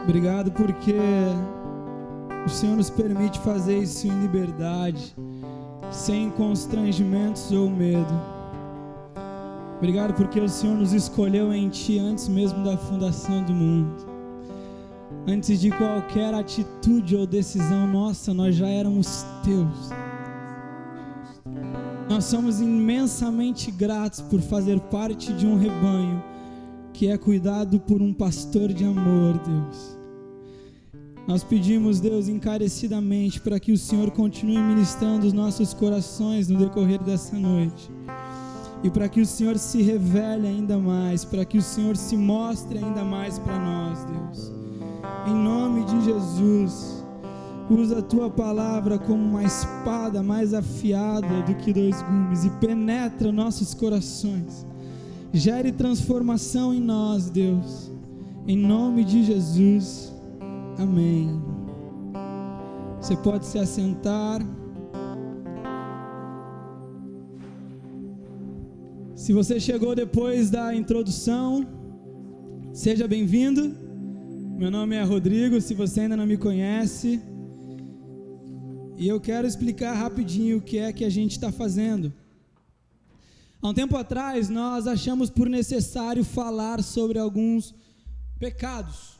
Obrigado porque o Senhor nos permite fazer isso em liberdade, sem constrangimentos ou medo. Obrigado porque o Senhor nos escolheu em Ti antes mesmo da fundação do mundo. Antes de qualquer atitude ou decisão nossa, nós já éramos Teus. Nós somos imensamente gratos por fazer parte de um rebanho que é cuidado por um pastor de amor, Deus. Nós pedimos, Deus, encarecidamente para que o Senhor continue ministrando os nossos corações no decorrer dessa noite. E para que o Senhor se revele ainda mais, para que o Senhor se mostre ainda mais para nós, Deus. Em nome de Jesus, usa a Tua palavra como uma espada mais afiada do que 2 gumes e penetra nossos corações. Gere transformação em nós, Deus. Em nome de Jesus. Amém. Você pode se assentar. Se você chegou depois da introdução, seja bem-vindo. Meu nome é Rodrigo, se você ainda não me conhece. E eu quero explicar rapidinho o que é que a gente está fazendo. Há um tempo atrás, nós achamos por necessário falar sobre alguns pecados.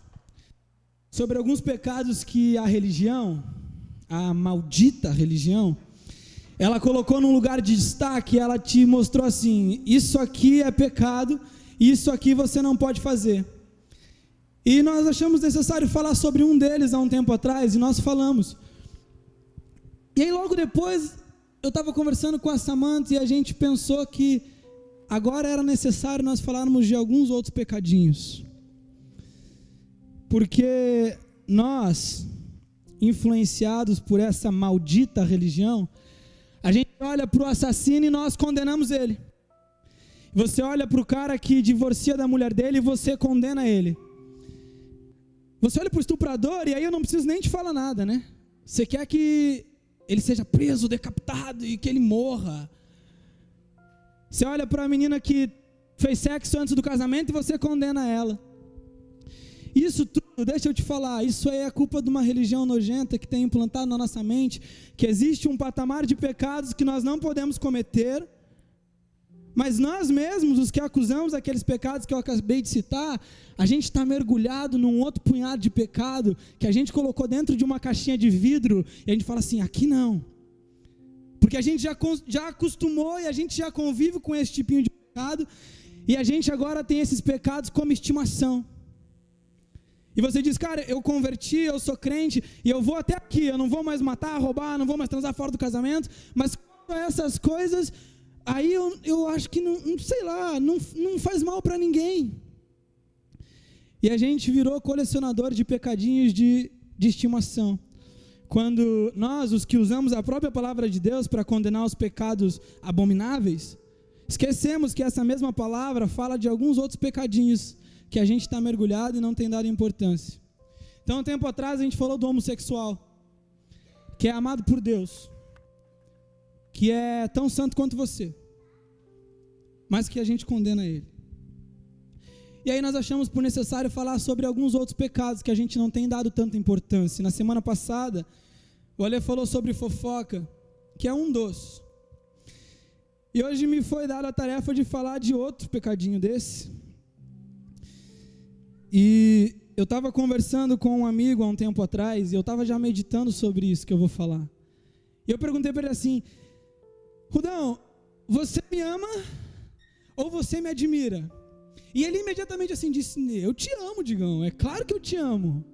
Sobre alguns pecados que a religião, a maldita religião, ela colocou num lugar de destaque. Ela te mostrou assim: isso aqui é pecado, isso aqui você não pode fazer. E nós achamos necessário falar sobre um deles há um tempo atrás, e nós falamos. E aí logo depois, eu estava conversando com a Samantha e a gente pensou que agora era necessário nós falarmos de alguns outros pecadinhos. Porque nós, influenciados por essa maldita religião, a gente olha para o assassino e nós condenamos ele. Você olha para o cara que divorcia da mulher dele e você condena ele. Você olha para o estuprador e aí eu não preciso nem te falar nada, né? Você quer que ele seja preso, decapitado e que ele morra. Você olha para a menina que fez sexo antes do casamento e você condena ela. Isso tudo, deixa eu te falar, isso aí é culpa de uma religião nojenta que tem implantado na nossa mente, que existe um patamar de pecados que nós não podemos cometer, mas nós mesmos, os que acusamos aqueles pecados que eu acabei de citar, a gente está mergulhado num outro punhado de pecado, que a gente colocou dentro de uma caixinha de vidro, e a gente fala assim, aqui não, porque a gente já acostumou e a gente já convive com esse tipinho de pecado, e a gente agora tem esses pecados como estimação. E você diz, cara, eu converti, eu sou crente, e eu vou até aqui, eu não vou mais matar, roubar, não vou mais transar fora do casamento, mas quanto a essas coisas, aí eu acho que, não sei lá, não faz mal para ninguém. E a gente virou colecionador de pecadinhos de estimação. Quando nós, os que usamos a própria palavra de Deus para condenar os pecados abomináveis, esquecemos que essa mesma palavra fala de alguns outros pecadinhos que a gente está mergulhado e não tem dado importância. Então, um tempo atrás a gente falou do homossexual, que é amado por Deus, que é tão santo quanto você, mas que a gente condena ele. E aí nós achamos por necessário falar sobre alguns outros pecados que a gente não tem dado tanta importância. Na semana passada, o Alê falou sobre fofoca, que é um dos. E hoje me foi dada a tarefa de falar de outro pecadinho desse. E eu estava conversando com um amigo há um tempo atrás, e eu estava já meditando sobre isso que eu vou falar. E eu perguntei para ele assim, Rudão, você me ama ou você me admira? E ele imediatamente assim disse, eu te amo, Digão, é claro que eu te amo.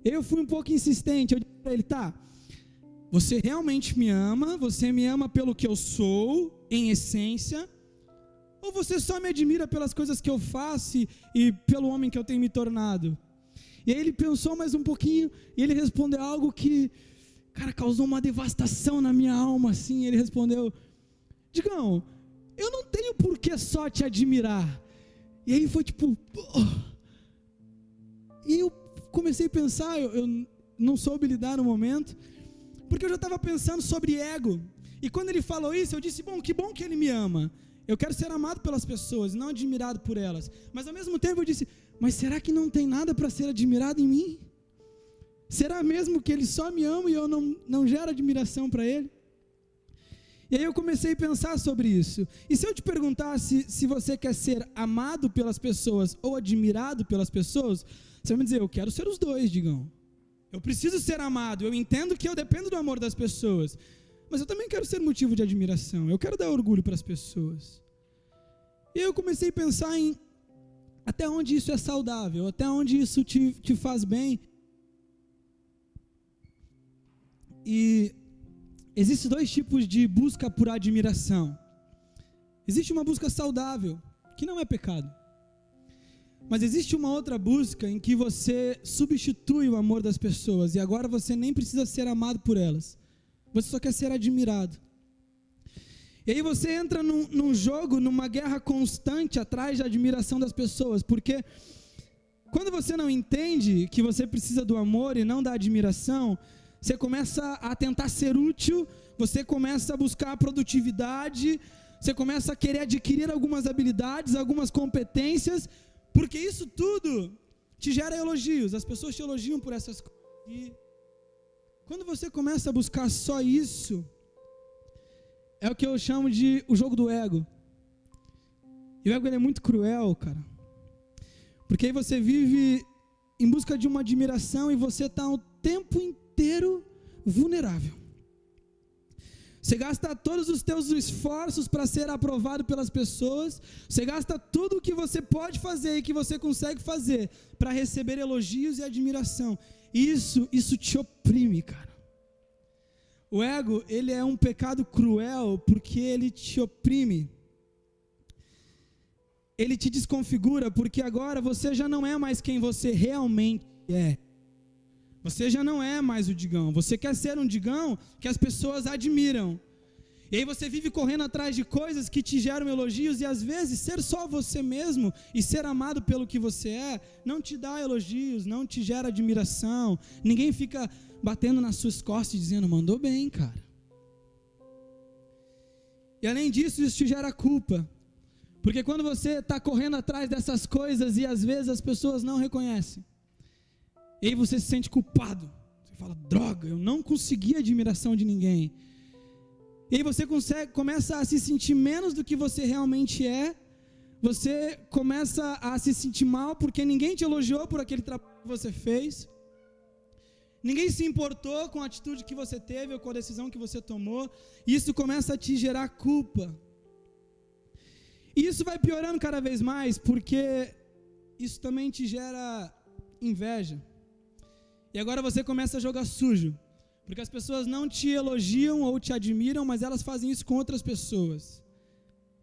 Eu fui um pouco insistente, eu disse para ele, tá, você realmente me ama, você me ama pelo que eu sou, em essência, ou você só me admira pelas coisas que eu faço e pelo homem que eu tenho me tornado? E aí ele pensou mais um pouquinho e ele respondeu algo que, cara, causou uma devastação na minha alma, assim. Ele respondeu, Digão, eu não tenho por que só te admirar. E aí foi tipo, e eu comecei a pensar, eu não soube lidar no momento, porque eu já estava pensando sobre ego. E quando ele falou isso, eu disse, que bom que ele me ama. Eu quero ser amado pelas pessoas, não admirado por elas. Mas ao mesmo tempo eu disse, mas será que não tem nada para ser admirado em mim? Será mesmo que ele só me ama e eu não gero admiração para ele? E aí eu comecei a pensar sobre isso. E se eu te perguntasse se você quer ser amado pelas pessoas ou admirado pelas pessoas, você vai me dizer, eu quero ser os dois, Digão. Eu preciso ser amado, eu entendo que eu dependo do amor das pessoas, mas eu também quero ser motivo de admiração, eu quero dar orgulho para as pessoas. E eu comecei a pensar em até onde isso é saudável, até onde isso te faz bem. E existem dois tipos de busca por admiração. Existe uma busca saudável, que não é pecado. Mas existe uma outra busca em que você substitui o amor das pessoas e agora você nem precisa ser amado por elas. Você só quer ser admirado. E aí você entra num jogo, numa guerra constante atrás da admiração das pessoas, porque quando você não entende que você precisa do amor e não da admiração, você começa a tentar ser útil, você começa a buscar a produtividade, você começa a querer adquirir algumas habilidades, algumas competências, porque isso tudo te gera elogios, as pessoas te elogiam por essas coisas. E quando você começa a buscar só isso, é o que eu chamo de o jogo do ego. E o ego ele é muito cruel, cara. Porque aí você vive em busca de uma admiração e você está o tempo inteiro vulnerável. Você gasta todos os teus esforços para ser aprovado pelas pessoas. Você gasta tudo o que você pode fazer e que você consegue fazer para receber elogios e admiração. Isso te oprime, cara. O ego, ele é um pecado cruel porque ele te oprime. Ele te desconfigura porque agora você já não é mais quem você realmente é. Você já não é mais o Digão. Você quer ser um Digão que as pessoas admiram. E aí você vive correndo atrás de coisas que te geram elogios e às vezes ser só você mesmo e ser amado pelo que você é, não te dá elogios, não te gera admiração. Ninguém fica batendo nas suas costas e dizendo, mandou bem, cara. E além disso, isso te gera culpa. Porque quando você está correndo atrás dessas coisas e às vezes as pessoas não reconhecem, e aí você se sente culpado. Você fala, droga, eu não consegui a admiração de ninguém. E aí você começa a se sentir menos do que você realmente é. Você começa a se sentir mal porque ninguém te elogiou por aquele trabalho que você fez. Ninguém se importou com a atitude que você teve ou com a decisão que você tomou. E isso começa a te gerar culpa. E isso vai piorando cada vez mais porque isso também te gera inveja. E agora você começa a jogar sujo, porque as pessoas não te elogiam ou te admiram, mas elas fazem isso com outras pessoas.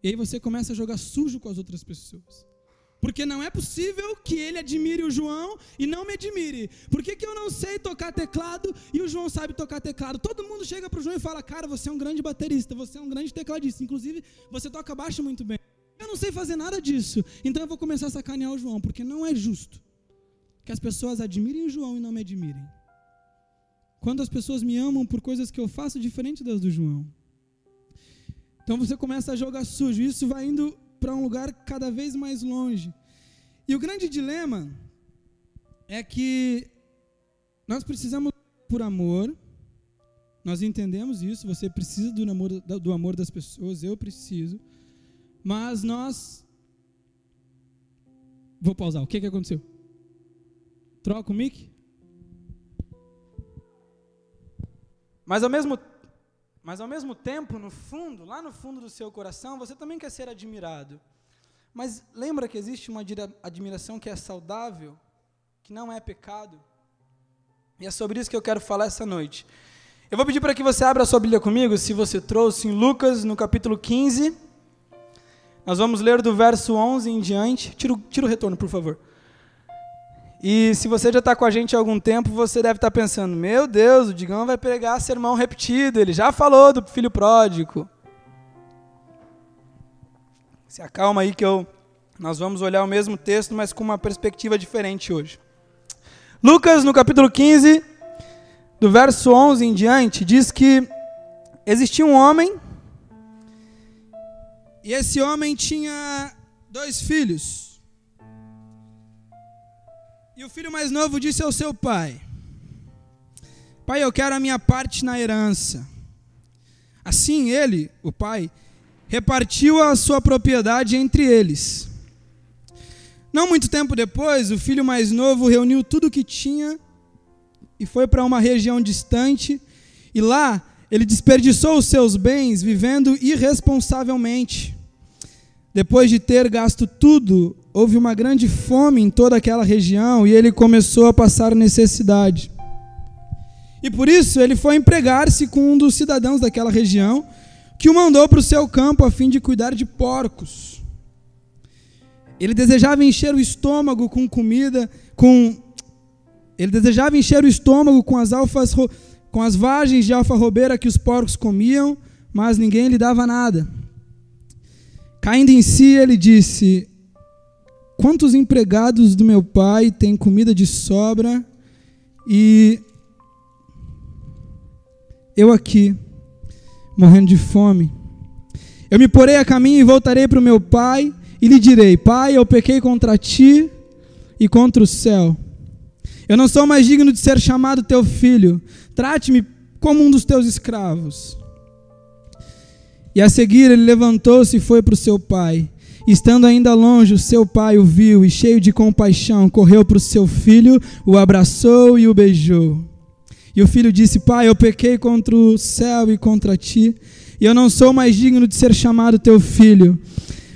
E aí você começa a jogar sujo com as outras pessoas. Porque não é possível que ele admire o João e não me admire. Por que eu não sei tocar teclado e o João sabe tocar teclado? Todo mundo chega para o João e fala, cara, você é um grande baterista, você é um grande tecladista, inclusive você toca baixo muito bem. Eu não sei fazer nada disso, então eu vou começar a sacanear o João, porque não é justo que as pessoas admirem o João e não me admirem. Quando as pessoas me amam por coisas que eu faço diferente das do João. Então você começa a jogar sujo. Isso vai indo para um lugar cada vez mais longe. E o grande dilema é que nós precisamos por amor. Nós entendemos isso. Você precisa do amor das pessoas. Eu preciso. Mas nós... Vou pausar. O que aconteceu? Troca o mic? Mas ao mesmo tempo, no fundo, lá no fundo do seu coração, você também quer ser admirado. Mas lembra que existe uma admiração que é saudável, que não é pecado? E é sobre isso que eu quero falar essa noite. Eu vou pedir para que você abra a sua Bíblia comigo, se você trouxe, em Lucas, no capítulo 15. Nós vamos ler do verso 11 em diante. Tira o retorno, por favor. E se você já está com a gente há algum tempo, você deve estar pensando, meu Deus, o Digão vai pregar sermão repetido, ele já falou do filho pródigo. Se acalma aí que nós vamos olhar o mesmo texto, mas com uma perspectiva diferente hoje. Lucas, no capítulo 15, do verso 11 em diante, diz que existia um homem, e esse homem tinha 2 filhos. E o filho mais novo disse ao seu pai: pai, eu quero a minha parte na herança. Assim ele, o pai, repartiu a sua propriedade entre eles. Não muito tempo depois, o filho mais novo reuniu tudo o que tinha e foi para uma região distante, e lá ele desperdiçou os seus bens vivendo irresponsavelmente. Depois de ter gasto tudo, houve uma grande fome em toda aquela região e ele começou a passar necessidade. E por isso ele foi empregar-se com um dos cidadãos daquela região, que o mandou para o seu campo a fim de cuidar de porcos. Ele desejava encher o estômago com comida, ele desejava encher o estômago com as vagens de alfarrobeira que os porcos comiam, mas ninguém lhe dava nada. Caindo em si, ele disse: quantos empregados do meu pai têm comida de sobra e eu aqui, morrendo de fome? Eu me porei a caminho e voltarei para o meu pai e lhe direi: pai, eu pequei contra ti e contra o céu. Eu não sou mais digno de ser chamado teu filho. Trate-me como um dos teus escravos. E a seguir ele levantou-se e foi para o seu pai. Estando ainda longe, o seu pai o viu e, cheio de compaixão, correu para o seu filho, o abraçou e o beijou. E o filho disse: pai, eu pequei contra o céu e contra ti, e eu não sou mais digno de ser chamado teu filho.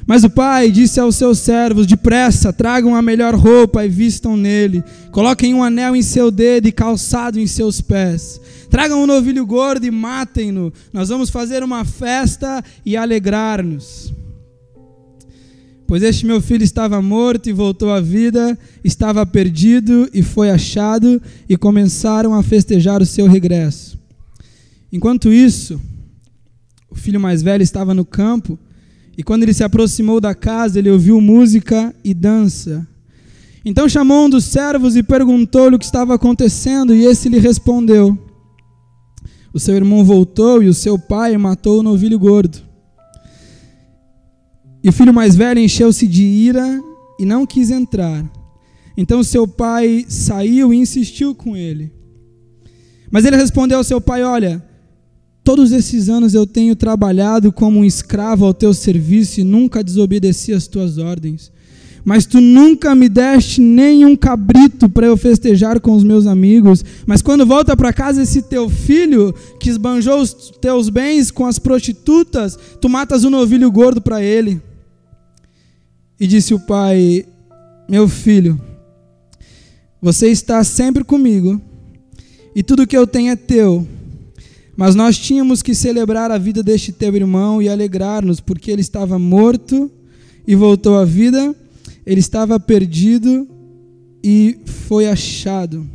Mas o pai disse aos seus servos: depressa, tragam a melhor roupa e vistam nele. Coloquem um anel em seu dedo e calçado em seus pés. Tragam um novilho gordo e matem-no. Nós vamos fazer uma festa e alegrar-nos. Pois este meu filho estava morto e voltou à vida, estava perdido e foi achado, e começaram a festejar o seu regresso. Enquanto isso, o filho mais velho estava no campo, e quando ele se aproximou da casa, ele ouviu música e dança. Então chamou um dos servos e perguntou-lhe o que estava acontecendo, e esse lhe respondeu: o seu irmão voltou e o seu pai matou o novilho gordo. E o filho mais velho encheu-se de ira e não quis entrar. Então seu pai saiu e insistiu com ele. Mas ele respondeu ao seu pai: olha, todos esses anos eu tenho trabalhado como um escravo ao teu serviço e nunca desobedeci às tuas ordens. Mas tu nunca me deste nem um cabrito para eu festejar com os meus amigos. Mas quando volta para casa esse teu filho, que esbanjou os teus bens com as prostitutas, tu matas um novilho gordo para ele. E disse o pai: meu filho, você está sempre comigo, e tudo que eu tenho é teu. Mas nós tínhamos que celebrar a vida deste teu irmão e alegrar-nos, porque ele estava morto e voltou à vida, ele estava perdido e foi achado.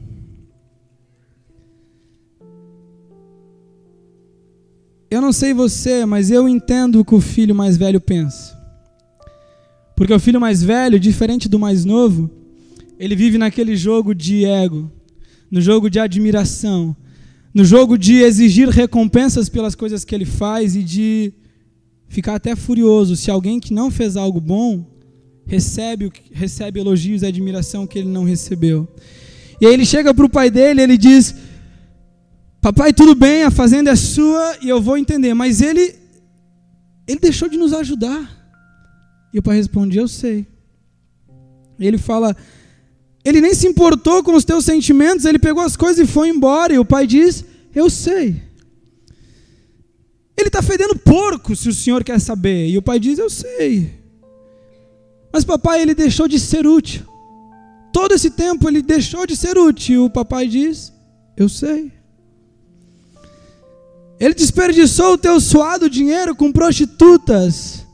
Eu não sei você, mas eu entendo o que o filho mais velho pensa. Porque o filho mais velho, diferente do mais novo, ele vive naquele jogo de ego, no jogo de admiração, no jogo de exigir recompensas pelas coisas que ele faz e de ficar até furioso se alguém que não fez algo bom recebe elogios e admiração que ele não recebeu. E aí ele chega para o pai dele e ele diz: papai, tudo bem, a fazenda é sua e eu vou entender, mas ele deixou de nos ajudar. E o pai responde: eu sei. E ele fala: ele nem se importou com os teus sentimentos, ele pegou as coisas e foi embora. E o pai diz: eu sei. Ele está fedendo porco, se o senhor quer saber. E o pai diz: eu sei. Mas papai, ele deixou de ser útil. Todo esse tempo ele deixou de ser útil. E o papai diz: eu sei. Ele desperdiçou o teu suado dinheiro com prostitutas.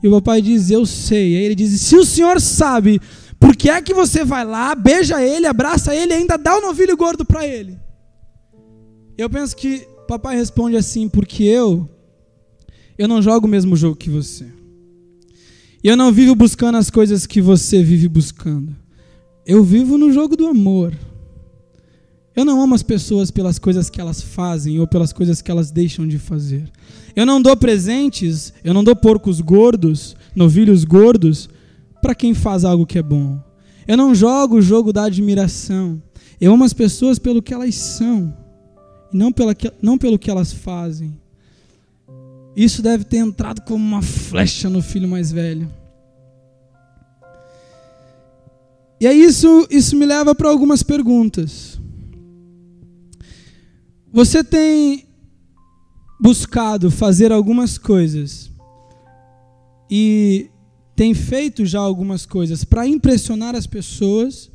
E o papai diz: eu sei. E aí ele diz: se o senhor sabe, por que é que você vai lá, beija ele, abraça ele e ainda dá o novilho gordo para ele? Eu penso que papai responde assim: porque eu não jogo o mesmo jogo que você. Eu não vivo buscando as coisas que você vive buscando. Eu vivo no jogo do amor. Eu não amo as pessoas pelas coisas que elas fazem ou pelas coisas que elas deixam de fazer. Eu não dou presentes, eu não dou porcos gordos, novilhos gordos, para quem faz algo que é bom. Eu não jogo o jogo da admiração. Eu amo as pessoas pelo que elas são, e não pelo que elas fazem. Isso deve ter entrado como uma flecha no filho mais velho. E aí isso me leva para algumas perguntas. Você tem buscado fazer algumas coisas e tem feito já algumas coisas para impressionar as pessoas,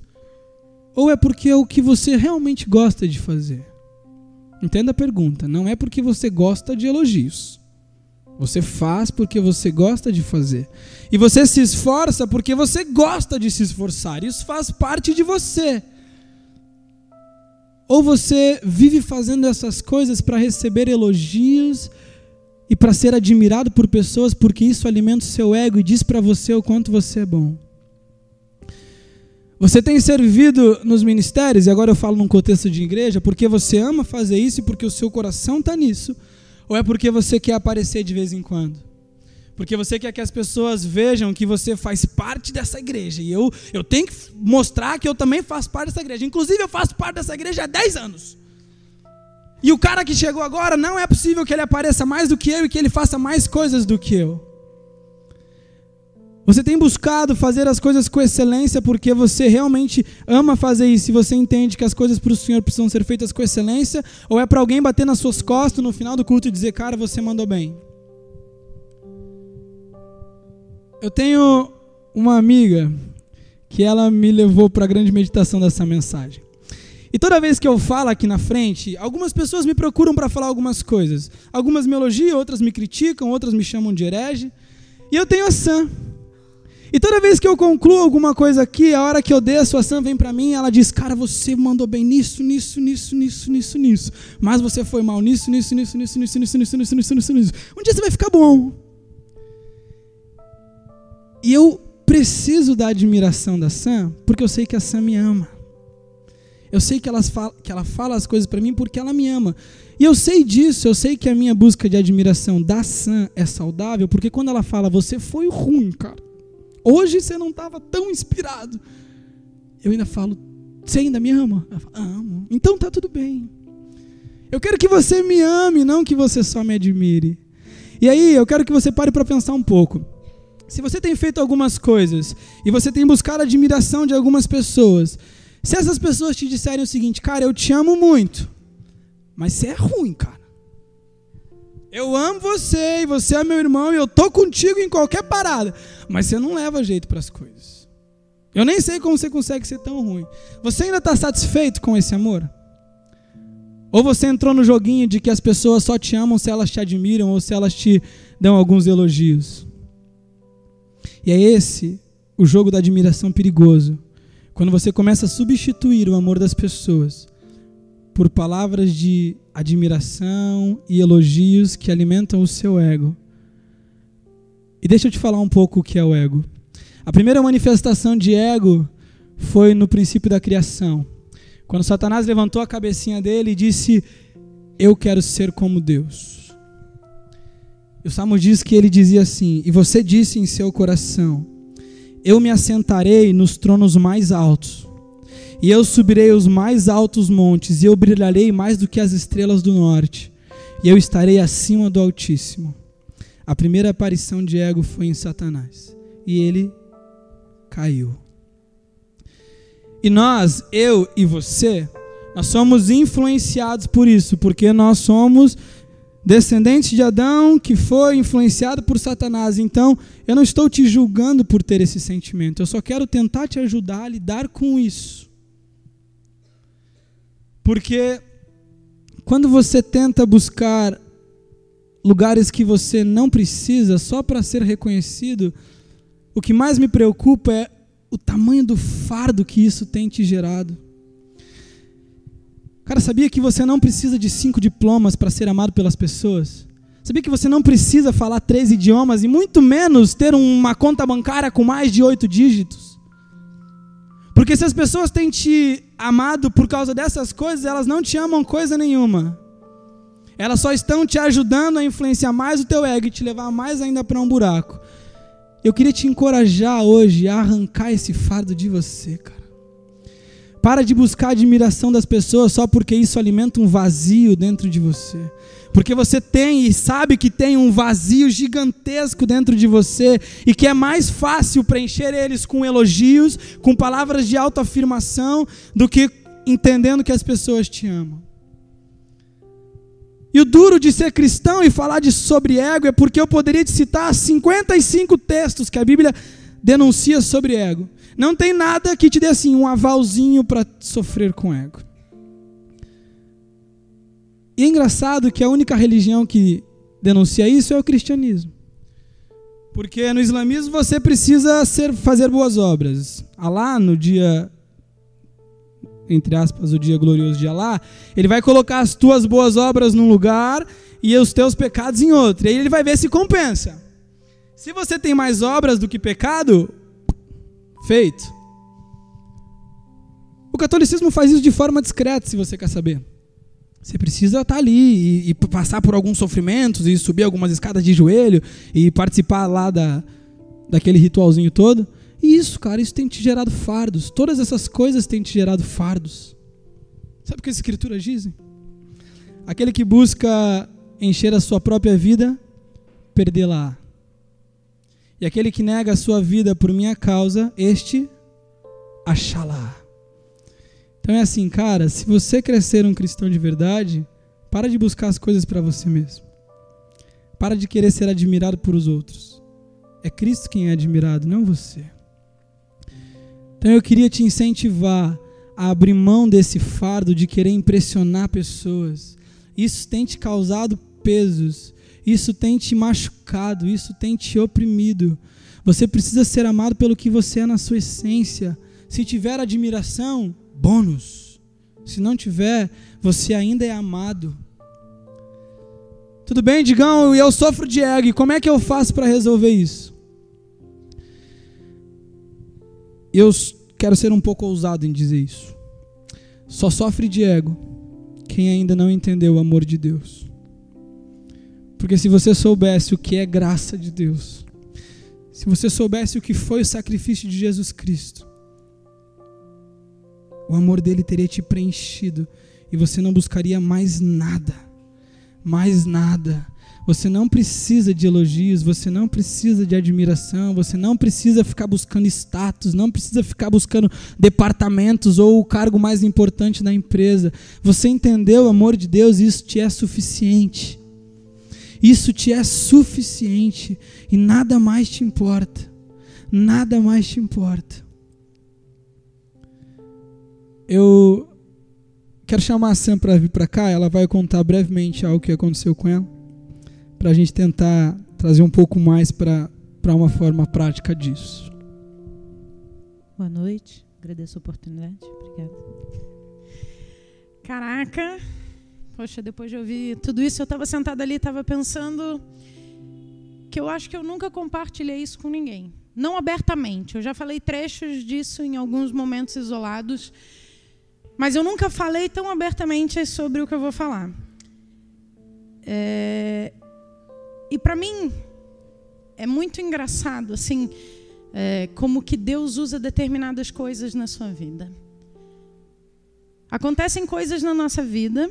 ou é porque é o que você realmente gosta de fazer? Entenda a pergunta, não é porque você gosta de elogios. Você faz porque você gosta de fazer. E você se esforça porque você gosta de se esforçar. Isso faz parte de você. Ou você vive fazendo essas coisas para receber elogios e para ser admirado por pessoas, porque isso alimenta o seu ego e diz para você o quanto você é bom. Você tem servido nos ministérios, e agora eu falo num contexto de igreja, porque você ama fazer isso e porque o seu coração está nisso, ou é porque você quer aparecer de vez em quando? Porque você quer que as pessoas vejam que você faz parte dessa igreja, e eu tenho que mostrar que eu também faço parte dessa igreja. Inclusive eu faço parte dessa igreja há 10 anos. E o cara que chegou agora, não é possível que ele apareça mais do que eu e que ele faça mais coisas do que eu. Você tem buscado fazer as coisas com excelência porque você realmente ama fazer isso e você entende que as coisas para o Senhor precisam ser feitas com excelência, ou é para alguém bater nas suas costas no final do culto e dizer, cara, você mandou bem? Eu tenho uma amiga que ela me levou para a grande meditação dessa mensagem. E toda vez que eu falo aqui na frente, algumas pessoas me procuram para falar algumas coisas. Algumas me elogiam, outras me criticam, outras me chamam de herege. E eu tenho a Sam. E toda vez que eu concluo alguma coisa aqui, a hora que eu desço, a Sam vem pra mim e ela diz, cara, você mandou bem nisso. Mas você foi mal nisso. Um dia você vai ficar bom. E eu preciso da admiração da Sam, porque eu sei que a Sam me ama. Eu sei que ela fala as coisas pra mim porque ela me ama. E eu sei disso, eu sei que a minha busca de admiração da Sam é saudável, porque quando ela fala, você foi ruim, cara. Hoje você não estava tão inspirado. Eu ainda falo, você ainda me ama? Ela fala, amo. Então tá tudo bem. Eu quero que você me ame, não que você só me admire. E aí, eu quero que você pare para pensar um pouco. Se você tem feito algumas coisas e você tem buscado a admiração de algumas pessoas, se essas pessoas te disserem o seguinte, cara, eu te amo muito, mas você é ruim, cara. Eu amo você e você é meu irmão e eu tô contigo em qualquer parada, mas você não leva jeito para as coisas. Eu nem sei como você consegue ser tão ruim. Você ainda está satisfeito com esse amor? Ou você entrou no joguinho de que as pessoas só te amam se elas te admiram ou se elas te dão alguns elogios? E é esse o jogo da admiração perigoso. Quando você começa a substituir o amor das pessoas por palavras de admiração e elogios que alimentam o seu ego. E deixa eu te falar um pouco o que é o ego. A primeira manifestação de ego foi no princípio da criação. Quando Satanás levantou a cabecinha dele e disse, eu quero ser como Deus. E o Salmo diz que ele dizia assim, e você disse em seu coração, eu me assentarei nos tronos mais altos, e eu subirei os mais altos montes, e eu brilharei mais do que as estrelas do norte, e eu estarei acima do Altíssimo. A primeira aparição de ego foi em Satanás, e ele caiu. E nós, eu e você, nós somos influenciados por isso, porque nós somos descendentes de Adão que foi influenciado por Satanás. Então, eu não estou te julgando por ter esse sentimento, eu só quero tentar te ajudar a lidar com isso. Porque quando você tenta buscar lugares que você não precisa só para ser reconhecido, o que mais me preocupa é o tamanho do fardo que isso tem te gerado. Cara, sabia que você não precisa de 5 diplomas para ser amado pelas pessoas? Sabia que você não precisa falar 3 idiomas e muito menos ter uma conta bancária com mais de 8 dígitos? Porque se as pessoas têm te amado por causa dessas coisas, elas não te amam coisa nenhuma. Elas só estão te ajudando a influenciar mais o teu ego e te levar mais ainda para um buraco. Eu queria te encorajar hoje a arrancar esse fardo de você, cara. Para de buscar a admiração das pessoas só porque isso alimenta um vazio dentro de você. Porque você tem e sabe que tem um vazio gigantesco dentro de você e que é mais fácil preencher eles com elogios, com palavras de autoafirmação, do que entendendo que as pessoas te amam. E o duro de ser cristão e falar sobre ego é porque eu poderia te citar 55 textos que a Bíblia denuncia sobre ego. Não tem nada que te dê assim um avalzinho para sofrer com ego. E é engraçado que a única religião que denuncia isso é o cristianismo. Porque no islamismo você precisa fazer boas obras. Alá, no dia, entre aspas, o dia glorioso de Alá, ele vai colocar as tuas boas obras num lugar e os teus pecados em outro. E aí ele vai ver se compensa. Se você tem mais obras do que pecado, feito. O catolicismo faz isso de forma discreta, se você quer saber. Você precisa estar ali e passar por alguns sofrimentos e subir algumas escadas de joelho e participar lá daquele ritualzinho todo. E isso, cara, isso tem te gerado fardos. Todas essas coisas têm te gerado fardos. Sabe o que as escrituras dizem? Aquele que busca encher a sua própria vida, perdê-la. E aquele que nega a sua vida por minha causa, este achá-la. Então é assim, cara, se você quer ser um cristão de verdade, para de buscar as coisas para você mesmo. Para de querer ser admirado por os outros. É Cristo quem é admirado, não você. Então eu queria te incentivar a abrir mão desse fardo de querer impressionar pessoas. Isso tem te causado pesos. Isso tem te machucado. Isso tem te oprimido. Você precisa ser amado pelo que você é na sua essência. Se tiver admiração, bônus. Se não tiver, você ainda é amado. Tudo bem, Digão? Eu sofro de ego. E como é que eu faço para resolver isso? Eu quero ser um pouco ousado em dizer isso. Só sofre de ego quem ainda não entendeu o amor de Deus. Porque se você soubesse o que é graça de Deus, se você soubesse o que foi o sacrifício de Jesus Cristo, o amor dele teria te preenchido e você não buscaria mais nada. Mais nada. Você não precisa de elogios, você não precisa de admiração, você não precisa ficar buscando status, não precisa ficar buscando departamentos ou o cargo mais importante da empresa. Você entendeu o amor de Deus e isso te é suficiente. Isso te é suficiente e nada mais te importa. Nada mais te importa. Eu quero chamar a Sam para vir para cá, ela vai contar brevemente algo que aconteceu com ela, para a gente tentar trazer um pouco mais para uma forma prática disso. Boa noite, agradeço a oportunidade, obrigada. Caraca, poxa, depois de ouvir tudo isso, eu estava sentada ali e estava pensando que eu acho que eu nunca compartilhei isso com ninguém. Não abertamente, eu já falei trechos disso em alguns momentos isolados, mas eu nunca falei tão abertamente sobre o que eu vou falar. E para mim é muito engraçado, assim, como que Deus usa determinadas coisas na sua vida. Acontecem coisas na nossa vida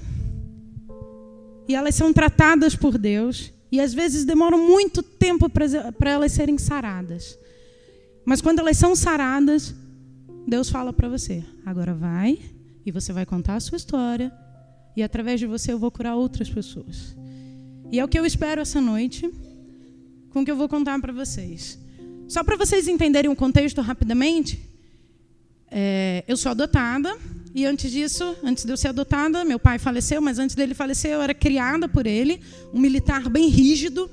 e elas são tratadas por Deus e às vezes demoram muito tempo para elas serem saradas. Mas quando elas são saradas, Deus fala para você: agora vai e você vai contar a sua história e através de você eu vou curar outras pessoas. E é o que eu espero essa noite com o que eu vou contar para vocês. Só para vocês entenderem o contexto rapidamente, eu sou adotada e antes disso, antes de eu ser adotada, meu pai faleceu, mas antes dele falecer eu era criada por ele, um militar bem rígido.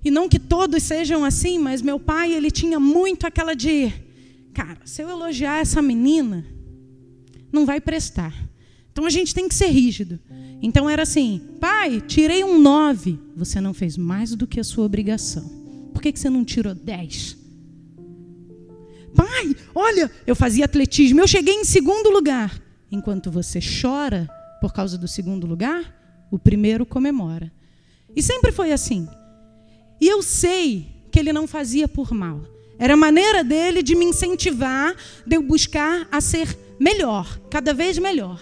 E não que todos sejam assim, mas meu pai, ele tinha muito aquela de, cara, se eu elogiar essa menina, não vai prestar. Então a gente tem que ser rígido. Então era assim: pai, tirei um 9. Você não fez mais do que a sua obrigação. Por que você não tirou 10? Pai, olha, eu fazia atletismo, eu cheguei em segundo lugar. Enquanto você chora por causa do segundo lugar, o primeiro comemora. E sempre foi assim. E eu sei porque ele não fazia por mal. Era a maneira dele de me incentivar, de eu buscar a ser melhor, cada vez melhor.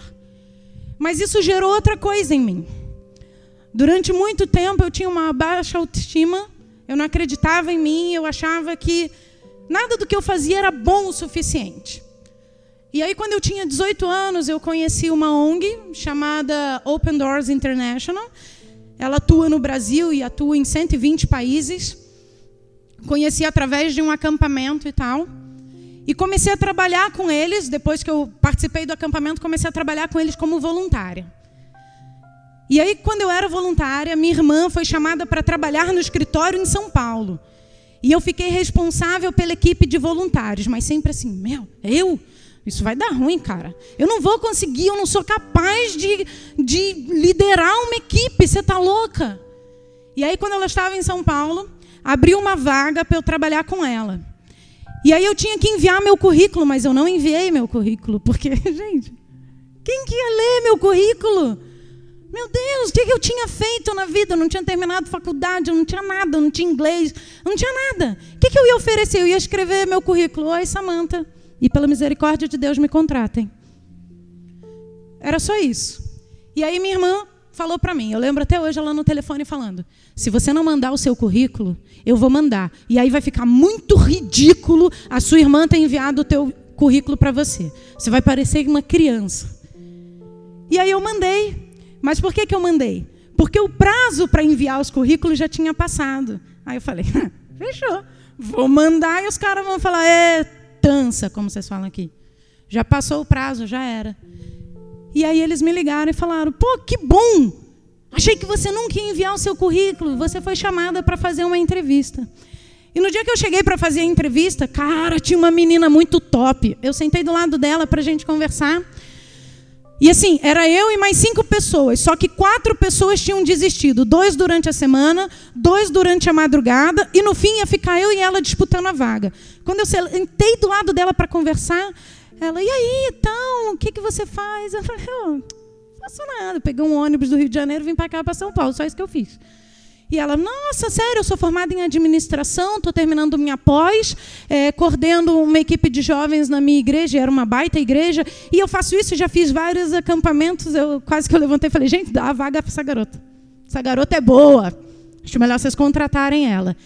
Mas isso gerou outra coisa em mim. Durante muito tempo eu tinha uma baixa autoestima, eu não acreditava em mim, eu achava que nada do que eu fazia era bom o suficiente. E aí, quando eu tinha 18 anos, eu conheci uma ONG chamada Open Doors International. Ela atua no Brasil e atua em 120 países. Conheci através de um acampamento e tal. E comecei a trabalhar com eles. Depois que eu participei do acampamento, comecei a trabalhar com eles como voluntária. E aí, quando eu era voluntária, minha irmã foi chamada para trabalhar no escritório em São Paulo. E eu fiquei responsável pela equipe de voluntários. Mas sempre assim, isso vai dar ruim, cara. Eu não vou conseguir, eu não sou capaz de liderar uma equipe, você está louca? E aí, quando ela estava em São Paulo, abriu uma vaga para eu trabalhar com ela. E aí eu tinha que enviar meu currículo, mas eu não enviei meu currículo, porque, gente, quem que ia ler meu currículo? Meu Deus, o que eu tinha feito na vida? Eu não tinha terminado faculdade, eu não tinha nada, eu não tinha inglês, eu não tinha nada. O que eu ia oferecer? Eu ia escrever meu currículo. Oi, Samantha. E pela misericórdia de Deus me contratem. Era só isso. E aí minha irmã falou para mim, eu lembro até hoje ela no telefone falando, se você não mandar o seu currículo, eu vou mandar. E aí vai ficar muito ridículo a sua irmã ter enviado o teu currículo para você. Você vai parecer uma criança. E aí eu mandei. Mas por que eu mandei? Porque o prazo para enviar os currículos já tinha passado. Aí eu falei, fechou. Vou mandar e os caras vão falar, tança, como vocês falam aqui. Já passou o prazo, já era. E aí eles me ligaram e falaram, pô, que bom! Achei que você nunca ia enviar o seu currículo, você foi chamada para fazer uma entrevista. E no dia que eu cheguei para fazer a entrevista, cara, tinha uma menina muito top. Eu sentei do lado dela para a gente conversar. E assim, era eu e mais 5 pessoas, só que 4 pessoas tinham desistido. 2 durante a semana, 2 durante a madrugada, e no fim ia ficar eu e ela disputando a vaga. Quando eu sentei do lado dela para conversar, ela, e aí, então, o que você faz? Eu falei, não faço nada. Peguei um ônibus do Rio de Janeiro e vim para cá, para São Paulo, só isso que eu fiz. E ela, nossa, sério, eu sou formada em administração, estou terminando minha pós, coordeno uma equipe de jovens na minha igreja, era uma baita igreja, e eu faço isso, já fiz vários acampamentos, quase que eu levantei e falei, gente, dá a vaga para essa garota. Essa garota é boa, acho melhor vocês contratarem ela.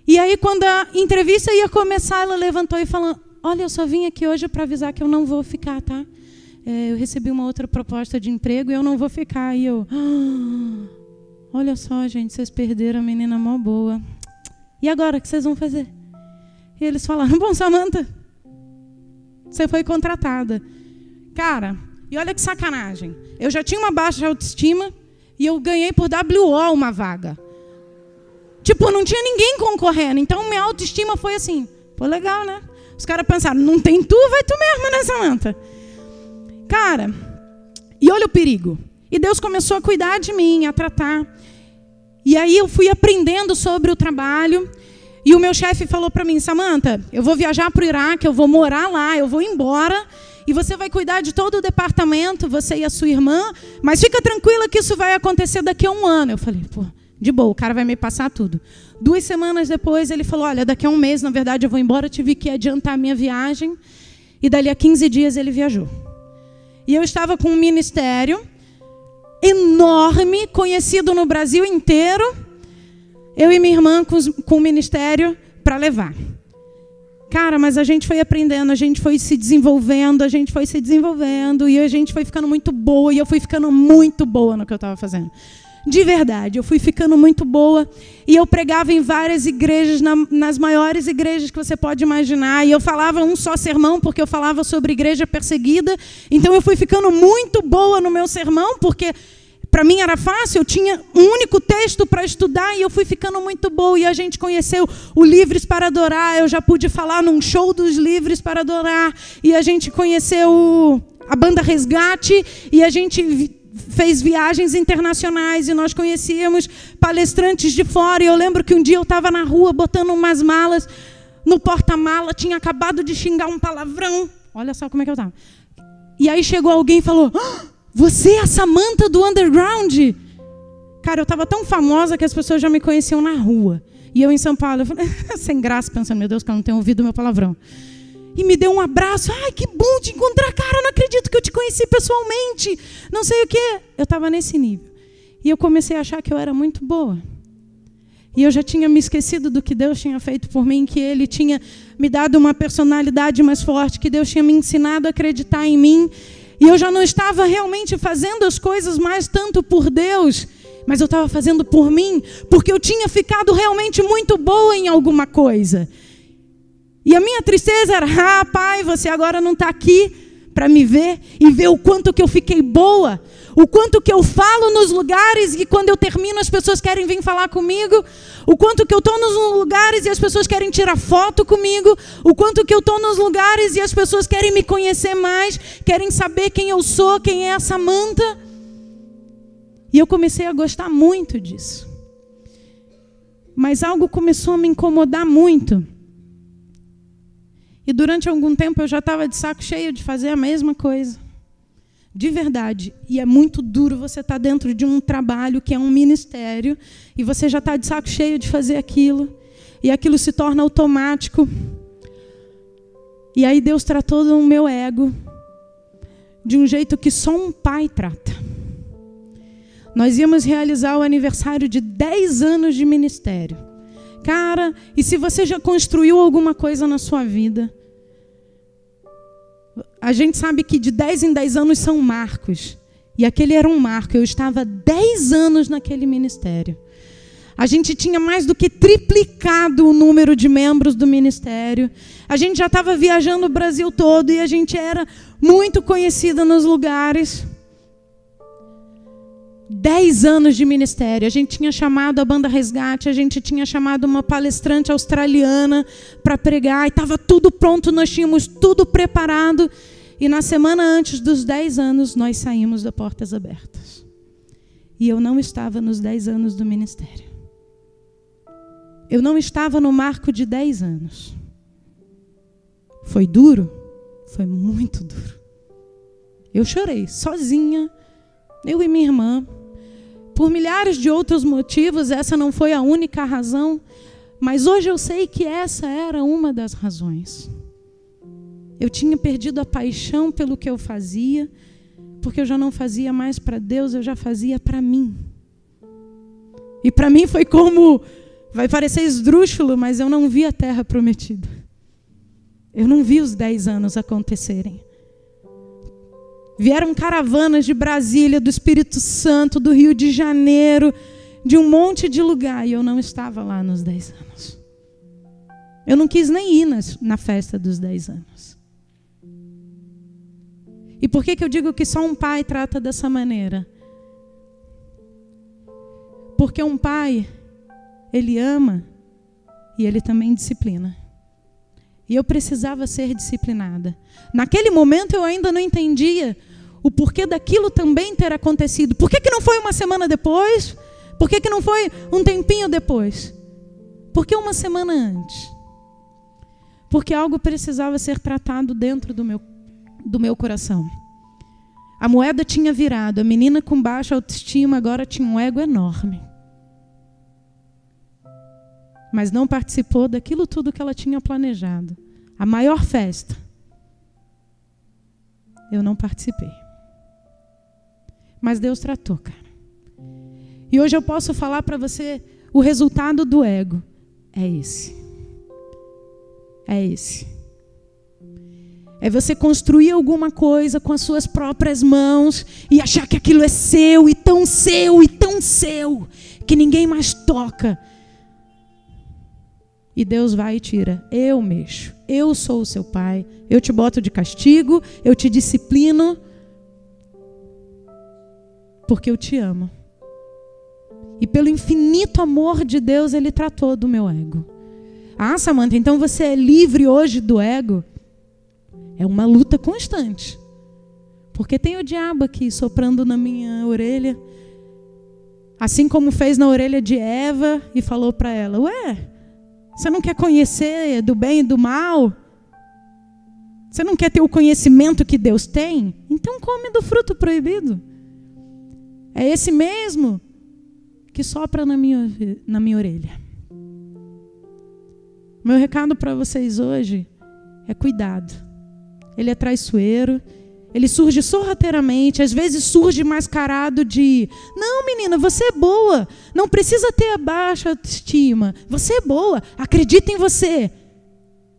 E aí, quando a entrevista ia começar, ela levantou e falou, olha, eu só vim aqui hoje para avisar que eu não vou ficar, tá? Eu recebi uma outra proposta de emprego e eu não vou ficar. E eu... olha só, gente, vocês perderam a menina mó boa. E agora, o que vocês vão fazer? E eles falaram, bom, Samantha, você foi contratada. Cara, e olha que sacanagem. Eu já tinha uma baixa autoestima e eu ganhei por WO uma vaga. Tipo, não tinha ninguém concorrendo. Então, minha autoestima foi assim, pô, legal, né? Os caras pensaram, não tem tu, vai tu mesmo, né, Samantha? Cara, e olha o perigo. E Deus começou a cuidar de mim, a tratar. E aí eu fui aprendendo sobre o trabalho. E o meu chefe falou para mim, Samantha, eu vou viajar para o Iraque, eu vou morar lá, eu vou embora. E você vai cuidar de todo o departamento, você e a sua irmã. Mas fica tranquila que isso vai acontecer daqui a 1 ano. Eu falei, pô, de boa, o cara vai me passar tudo. 2 semanas depois ele falou, olha, daqui a 1 mês, na verdade, eu vou embora, eu tive que adiantar a minha viagem. E dali a 15 dias ele viajou. E eu estava com um ministério enorme, conhecido no Brasil inteiro, eu e minha irmã com o ministério para levar. Cara, mas a gente foi aprendendo, a gente foi se desenvolvendo, e a gente foi ficando muito boa, e eu fui ficando muito boa no que eu estava fazendo. De verdade, eu fui ficando muito boa, e eu pregava em várias igrejas, nas maiores igrejas que você pode imaginar, e eu falava um só sermão, porque eu falava sobre igreja perseguida, então eu fui ficando muito boa no meu sermão, porque para mim era fácil, eu tinha um único texto para estudar, e eu fui ficando muito boa, e a gente conheceu o Livres para Adorar, eu já pude falar num show dos Livres para Adorar, e a gente conheceu a banda Resgate, e a gente fez viagens internacionais e nós conhecíamos palestrantes de fora. E eu lembro que um dia eu estava na rua botando umas malas no porta-mala, tinha acabado de xingar um palavrão. Olha só como é que eu estava. E aí chegou alguém e falou, você é a Samantha do Underground? Cara, eu estava tão famosa que as pessoas já me conheciam na rua. E eu em São Paulo, eu falei, sem graça, pensando, meu Deus, que ela não tem ouvido o meu palavrão. E me deu um abraço. Ai, que bom te encontrar, cara, não acredito que eu te conheci pessoalmente. Não sei o quê. Eu estava nesse nível. E eu comecei a achar que eu era muito boa. E eu já tinha me esquecido do que Deus tinha feito por mim, que Ele tinha me dado uma personalidade mais forte, que Deus tinha me ensinado a acreditar em mim. E eu já não estava realmente fazendo as coisas mais tanto por Deus, mas eu estava fazendo por mim, porque eu tinha ficado realmente muito boa em alguma coisa. E a minha tristeza era, pai, você agora não está aqui para me ver e ver o quanto que eu fiquei boa, o quanto que eu falo nos lugares e quando eu termino as pessoas querem vir falar comigo, o quanto que eu estou nos lugares e as pessoas querem tirar foto comigo, o quanto que eu estou nos lugares e as pessoas querem me conhecer mais, querem saber quem eu sou, quem é a Samantha. E eu comecei a gostar muito disso. Mas algo começou a me incomodar muito. E durante algum tempo eu já estava de saco cheio de fazer a mesma coisa. De verdade. E é muito duro você estar dentro de um trabalho que é um ministério e você já está de saco cheio de fazer aquilo. E aquilo se torna automático. E aí Deus tratou do meu ego de um jeito que só um pai trata. Nós íamos realizar o aniversário de 10 anos de ministério. Cara, e se você já construiu alguma coisa na sua vida, a gente sabe que de 10 em 10 anos são marcos. E aquele era um marco. Eu estava 10 anos naquele ministério. A gente tinha mais do que triplicado o número de membros do ministério. A gente já estava viajando o Brasil todo e a gente era muito conhecida nos lugares. 10 anos de ministério. A gente tinha chamado a banda Resgate, a gente tinha chamado uma palestrante australiana para pregar, e estava tudo pronto, nós tínhamos tudo preparado. E na semana antes dos 10 anos, nós saímos da Portas Abertas. E eu não estava nos 10 anos do ministério. Eu não estava no marco de 10 anos. Foi duro? Foi muito duro. Eu chorei, sozinha, eu e minha irmã. Por milhares de outros motivos, essa não foi a única razão, mas hoje eu sei que essa era uma das razões. Eu tinha perdido a paixão pelo que eu fazia, porque eu já não fazia mais para Deus, eu já fazia para mim. E para mim foi como, vai parecer esdrúxulo, mas eu não vi a terra prometida. Eu não vi os 10 anos acontecerem. Vieram caravanas de Brasília, do Espírito Santo, do Rio de Janeiro, de um monte de lugar. E eu não estava lá nos 10 anos. Eu não quis nem ir na festa dos 10 anos. E por que eu digo que só um pai trata dessa maneira? Porque um pai, ele ama e ele também disciplina. E eu precisava ser disciplinada. Naquele momento eu ainda não entendia o porquê daquilo também ter acontecido. Por que não foi uma semana depois? Por que não foi um tempinho depois? Por que uma semana antes? Porque algo precisava ser tratado dentro do meu coração. A moeda tinha virado. A menina com baixa autoestima agora tinha um ego enorme. Mas não participou daquilo tudo que ela tinha planejado. A maior festa. Eu não participei. Mas Deus tratou, cara. E hoje eu posso falar para você, o resultado do ego é esse. É esse. É você construir alguma coisa com as suas próprias mãos e achar que aquilo é seu, e tão seu, que ninguém mais toca. E Deus vai e tira. Eu mexo. Eu sou o seu pai. Eu te boto de castigo. Eu te disciplino. Porque eu te amo. E pelo infinito amor de Deus, Ele tratou do meu ego. Ah, Samantha, então você é livre hoje do ego? É uma luta constante. Porque tem o diabo aqui soprando na minha orelha. Assim como fez na orelha de Eva e falou para ela, ué, você não quer conhecer do bem e do mal? Você não quer ter o conhecimento que Deus tem? Então come do fruto proibido. É esse mesmo que sopra na minha orelha. Meu recado para vocês hoje é cuidado. Ele é traiçoeiro, ele surge sorrateiramente, às vezes surge mascarado de: não, menina, você é boa, não precisa ter a baixa autoestima, você é boa, acredita em você.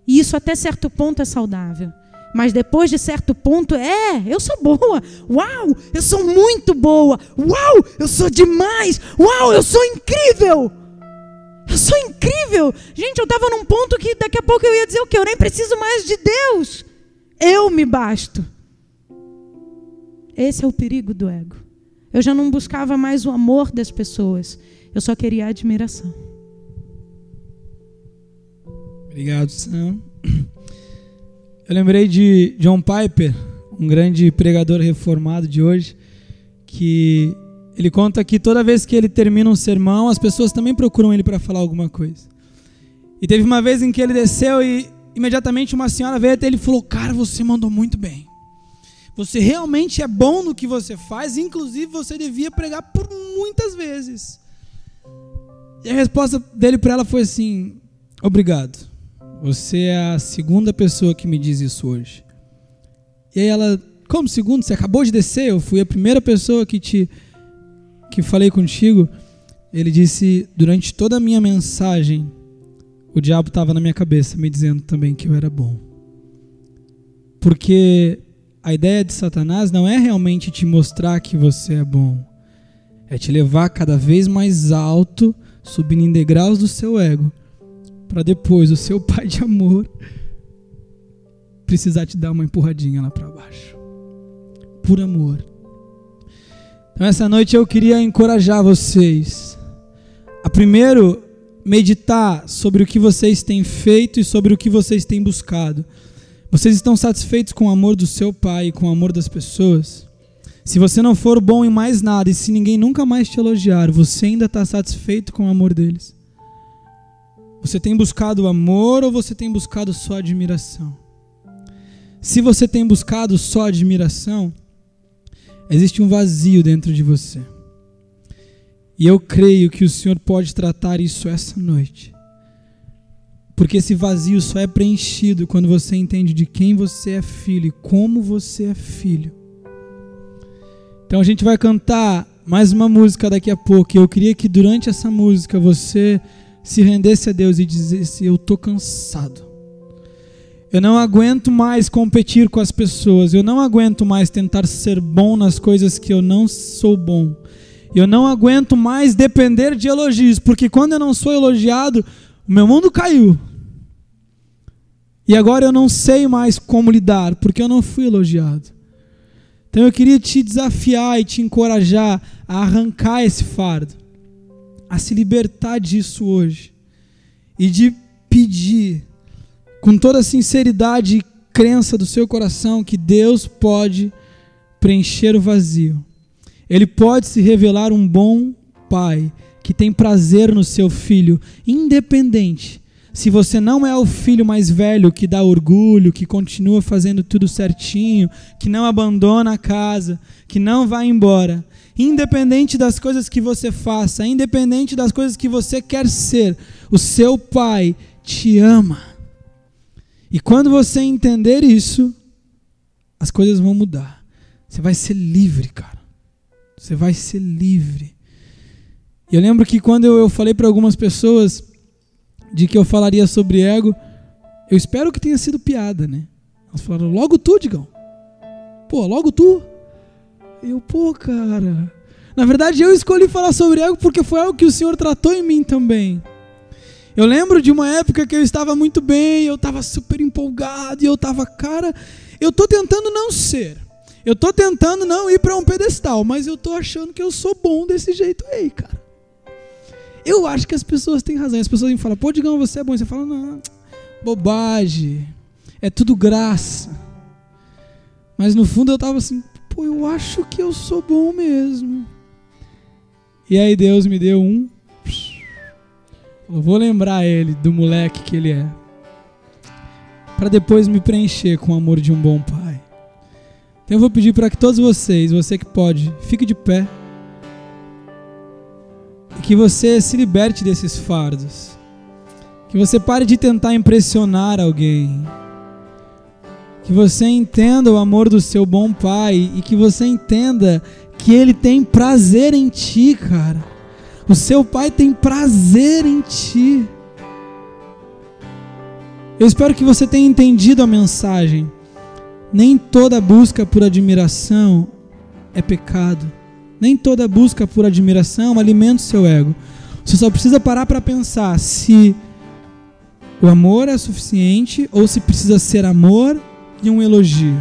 E isso até certo ponto é saudável. Mas depois de certo ponto, eu sou boa, uau, eu sou muito boa, uau, eu sou demais, uau, eu sou incrível. Eu sou incrível. Gente, eu estava num ponto que daqui a pouco eu ia dizer o quê? Eu nem preciso mais de Deus. Eu me basto. Esse é o perigo do ego. Eu já não buscava mais o amor das pessoas. Eu só queria a admiração. Obrigado, Sam. Eu lembrei de John Piper, um grande pregador reformado de hoje, que ele conta que toda vez que ele termina um sermão, as pessoas também procuram ele para falar alguma coisa. E teve uma vez em que ele desceu e imediatamente uma senhora veio até ele e falou: cara, você mandou muito bem. Você realmente é bom no que você faz, inclusive você devia pregar por muitas vezes. E a resposta dele para ela foi assim: obrigado, você é a segunda pessoa que me diz isso hoje. E aí ela: como segundo? Você acabou de descer, eu fui a primeira pessoa que falei contigo. Ele disse: durante toda a minha mensagem, o diabo estava na minha cabeça me dizendo também que eu era bom. Porque a ideia de Satanás não é realmente te mostrar que você é bom, é te levar cada vez mais alto, subindo em degraus do seu ego, para depois o seu pai de amor precisar te dar uma empurradinha lá para baixo. Por amor. Então essa noite eu queria encorajar vocês a primeiro meditar sobre o que vocês têm feito e sobre o que vocês têm buscado. Vocês estão satisfeitos com o amor do seu pai e com o amor das pessoas? Se você não for bom em mais nada e se ninguém nunca mais te elogiar, você ainda está satisfeito com o amor deles? Você tem buscado o amor ou você tem buscado só admiração? Se você tem buscado só admiração, existe um vazio dentro de você. E eu creio que o Senhor pode tratar isso essa noite. Porque esse vazio só é preenchido quando você entende de quem você é filho e como você é filho. Então a gente vai cantar mais uma música daqui a pouco. E eu queria que durante essa música você se rendesse a Deus e dissesse: eu estou cansado. Eu não aguento mais competir com as pessoas. Eu não aguento mais tentar ser bom nas coisas que eu não sou bom. Eu não aguento mais depender de elogios, porque quando eu não sou elogiado, o meu mundo caiu. E agora eu não sei mais como lidar, porque eu não fui elogiado. Então eu queria te desafiar e te encorajar a arrancar esse fardo, a se libertar disso hoje e de pedir com toda a sinceridade e crença do seu coração que Deus pode preencher o vazio. Ele pode se revelar um bom pai que tem prazer no seu filho, independente se você não é o filho mais velho que dá orgulho, que continua fazendo tudo certinho, que não abandona a casa, que não vai embora. Independente das coisas que você faça, independente das coisas que você quer ser, o seu pai te ama. E quando você entender isso, as coisas vão mudar. Você vai ser livre, cara. Você vai ser livre. E eu lembro que quando eu falei para algumas pessoas de que eu falaria sobre ego, eu espero que tenha sido piada, né? Elas falaram: logo tu, Digão. Pô, logo tu. Eu, cara. Na verdade, eu escolhi falar sobre ego porque foi algo que o Senhor tratou em mim também. Eu lembro de uma época que eu estava muito bem, eu estava super empolgado, e eu estava, cara, eu tô tentando não ser. Eu tô tentando não ir para um pedestal, mas eu tô achando que eu sou bom desse jeito aí, cara. Eu acho que as pessoas têm razão. As pessoas me falam: pô, Digão, você é bom. E você fala: não, bobagem. É tudo graça. Mas no fundo eu tava assim: pô, eu acho que eu sou bom mesmo. E aí Deus me deu eu vou lembrar ele do moleque que ele é, para depois me preencher com o amor de um bom pai. Então eu vou pedir para que todos vocês, você que pode, fique de pé. E que você se liberte desses fardos. Que você pare de tentar impressionar alguém. Que você entenda o amor do seu bom Pai e que você entenda que Ele tem prazer em ti, cara. O seu Pai tem prazer em ti. Eu espero que você tenha entendido a mensagem. Nem toda busca por admiração é pecado. Nem toda busca por admiração alimenta o seu ego. Você só precisa parar para pensar se o amor é suficiente ou se precisa ser amor e um elogio.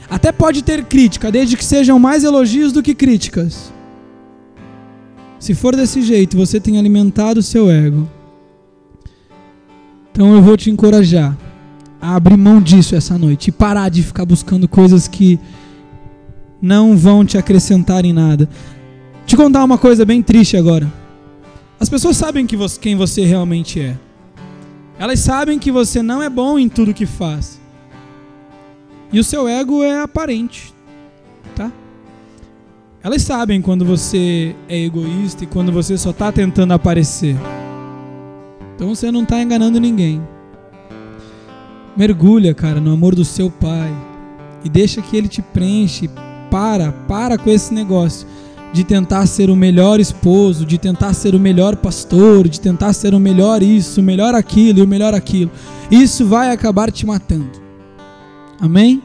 Até pode ter crítica, desde que sejam mais elogios do que críticas. Se for desse jeito, você tem alimentado o seu ego. Então eu vou te encorajar a abrir mão disso essa noite e parar de ficar buscando coisas que não vão te acrescentar em nada. Te contar uma coisa bem triste agora. As pessoas sabem quem você realmente é. Elas sabem que você não é bom em tudo que faz. E o seu ego é aparente, tá? Elas sabem quando você é egoísta e quando você só está tentando aparecer. Então você não está enganando ninguém. Mergulha, cara, no amor do seu Pai e deixa que Ele te preenche. Para com esse negócio de tentar ser o melhor esposo, de tentar ser o melhor pastor, de tentar ser o melhor isso, o melhor aquilo e o melhor aquilo. Isso vai acabar te matando. Amém?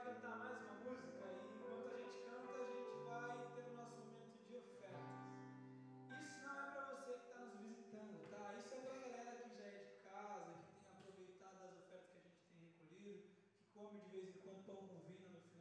Cantar mais uma música e enquanto a gente canta, a gente vai ter o nosso momento de ofertas. Isso não é para você que está nos visitando, tá? Isso é para a galera que já é de casa, que tem aproveitado das ofertas que a gente tem recolhido, que come de vez em quando pão com vinho no final.